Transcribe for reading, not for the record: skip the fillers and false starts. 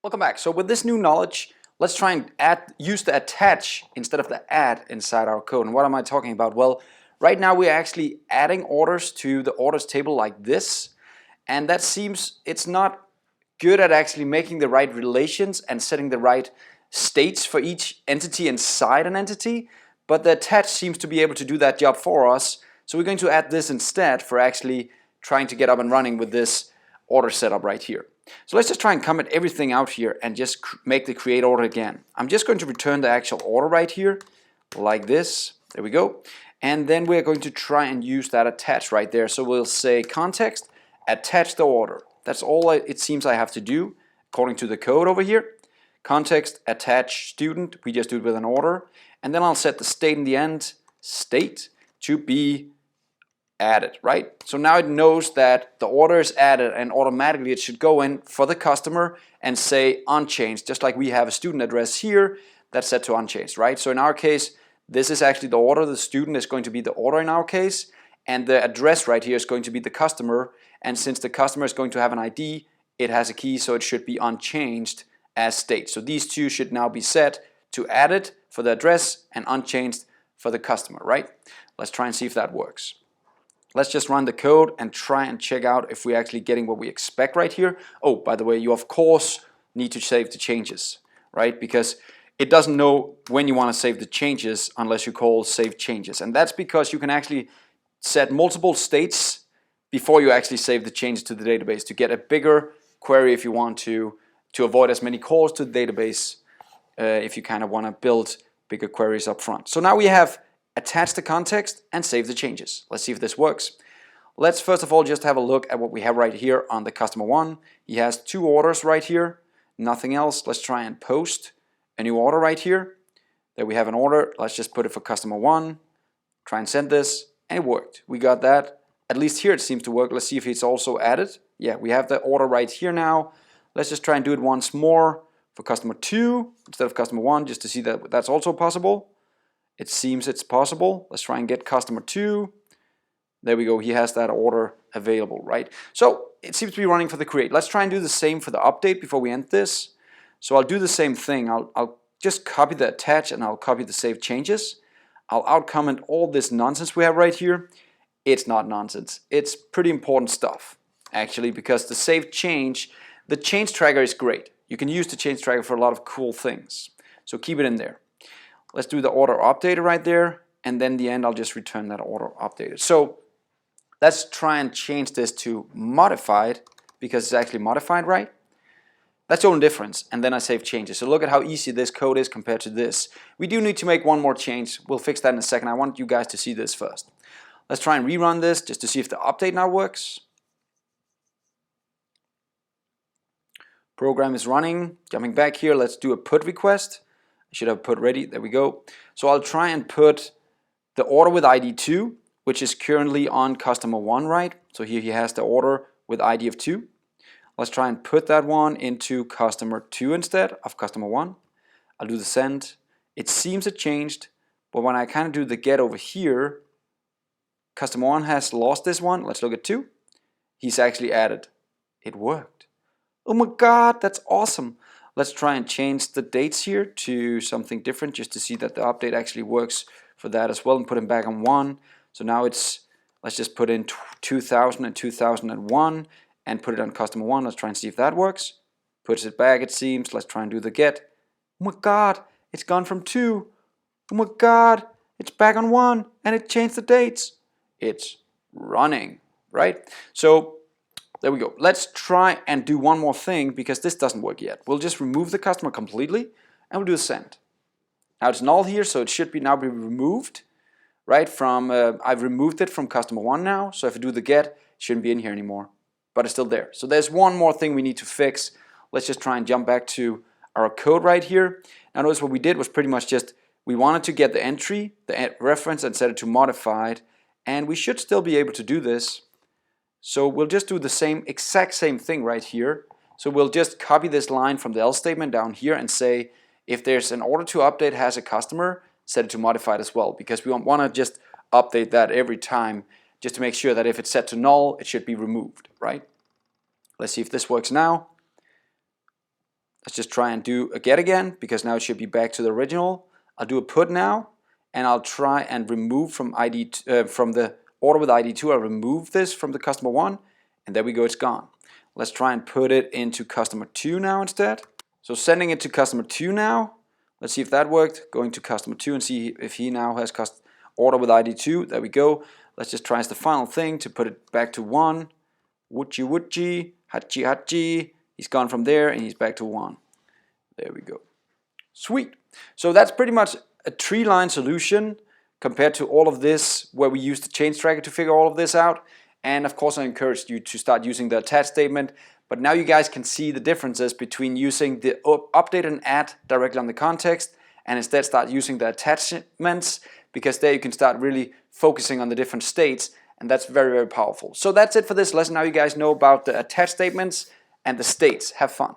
Welcome back. So with this new knowledge, let's try and use the attach instead of the add inside our code. And what am I talking about? Well, right now we're actually adding orders to the orders table like this. And that seems it's not good at actually making the right relations and setting the right states for each entity inside an entity. But the attach seems to be able to do that job for us. So we're going to add this instead for actually trying to get up and running with this order setup right here. So let's just try and comment everything out here and just make the create order again. I'm just going to return the actual order right here like this. There we go. And then we're going to try and use that attach right there. So we'll say context, attach the order. That's all it seems I have to do according to the code over here. Context, attach student, we just do it with an order. And then I'll set the state in the end, state, to be added, right? So now it knows that the order is added and automatically it should go in for the customer and say unchanged, just like we have a student address here that's set to unchanged, right? So in our case, this is actually the order. The student is going to be the order in our case, and the address right here is going to be the customer. And since the customer is going to have an ID, it has a key, so it should be unchanged as state. So these two should now be set to added for the address and unchanged for the customer, right? Let's try and see if that works. Let's just run the code and try and check out if we're actually getting what we expect right here. Oh, by the way, you of course need to save the changes, right? Because it doesn't know when you want to save the changes unless you call save changes. And that's because you can actually set multiple states before you actually save the changes to the database to get a bigger query if you want to avoid as many calls to the database if you kind of want to build bigger queries up front. So now we have attach the context and save the changes. Let's see if this works. Let's first of all just have a look at what we have right here on the customer one. He has two orders right here, nothing else. Let's try and post a new order right here. There we have an order. Let's just put it for customer one. Try and send this, and it worked. We got that. At least here it seems to work. Let's see if it's also added. Yeah, we have the order right here now. Let's just try and do it once more for customer two instead of customer one, just to see that that's also possible. It seems it's possible. Let's try and get customer two. There we go. He has that order available, right? So it seems to be running for the create. Let's try and do the same for the update before we end this. So I'll do the same thing. I'll just copy the attach and I'll copy the save changes. I'll outcomment all this nonsense we have right here. It's not nonsense. It's pretty important stuff, actually, because the save change, the change tracker is great. You can use the change tracker for a lot of cool things. So keep it in there. Let's do the order updated right there, and then in the end I'll just return that order updated. So let's try and change this to modified, because it's actually modified, right? That's the only difference, and then I save changes. So look at how easy this code is compared to this. We do need to make one more change. We'll fix that in a second. I want you guys to see this first. Let's try and rerun this just to see if the update now works. Program is running. Jumping back here, let's do a put request. I should have put ready. There we go. So I'll try and put the order with ID 2, which is currently on customer 1, right? So here he has the order with ID of 2. Let's try and put that one into customer 2 instead of customer 1. I'll do the send. It seems it changed, but when I kind of do the get over here, customer 1 has lost this one. Let's look at 2. He's actually added. It worked. Oh my God, that's awesome. Let's try and change the dates here to something different just to see that the update actually works for that as well, and put him back on 1. So now it's, let's just put in 2000 and 2001 and put it on customer 1. Let's try and see if that works. Puts it back, it seems. Let's try and do the get. Oh my God, it's gone from 2. Oh my God, it's back on 1 and it changed the dates. It's running, right? So there we go. Let's try and do one more thing because this doesn't work yet. We'll just remove the customer completely and we'll do a send. Now it's null here, so it should now be removed, right? From I've removed it from customer 1 now, so if I do the get, it shouldn't be in here anymore, but it's still there. So there's one more thing we need to fix. Let's just try and jump back to our code right here. Now notice what we did was pretty much just we wanted to get the entry, the reference, and set it to modified, and we should still be able to do this. So we'll just do the exact same thing right here. So we'll just copy this line from the else statement down here and say if there's an order to update has a customer, set it to modified as well, because we don't want to just update that every time, just to make sure that if it's set to null, it should be removed, right? Let's see if this works now. Let's just try and do a get again, because now it should be back to the original. I'll do a put now, and I'll try and remove from from the order with ID 2, I'll remove this from the customer 1, and there we go, it's gone. Let's try and put it into customer 2 now instead. So sending it to customer 2 now. Let's see if that worked. Going to customer 2 and see if he now has order with ID 2. There we go. Let's just try as the final thing to put it back to 1. Woochie woochie, hachi hachi. He's gone from there and he's back to 1. There we go. Sweet. So that's pretty much a 3-line solution compared to all of this where we use the change tracker to figure all of this out. And of course I encouraged you to start using the attach statement, but now you guys can see the differences between using the update and add directly on the context and instead start using the attachments, because there you can start really focusing on the different states, and that's very, very powerful. So that's it for this lesson. Now you guys know about the attach statements and the states. Have fun.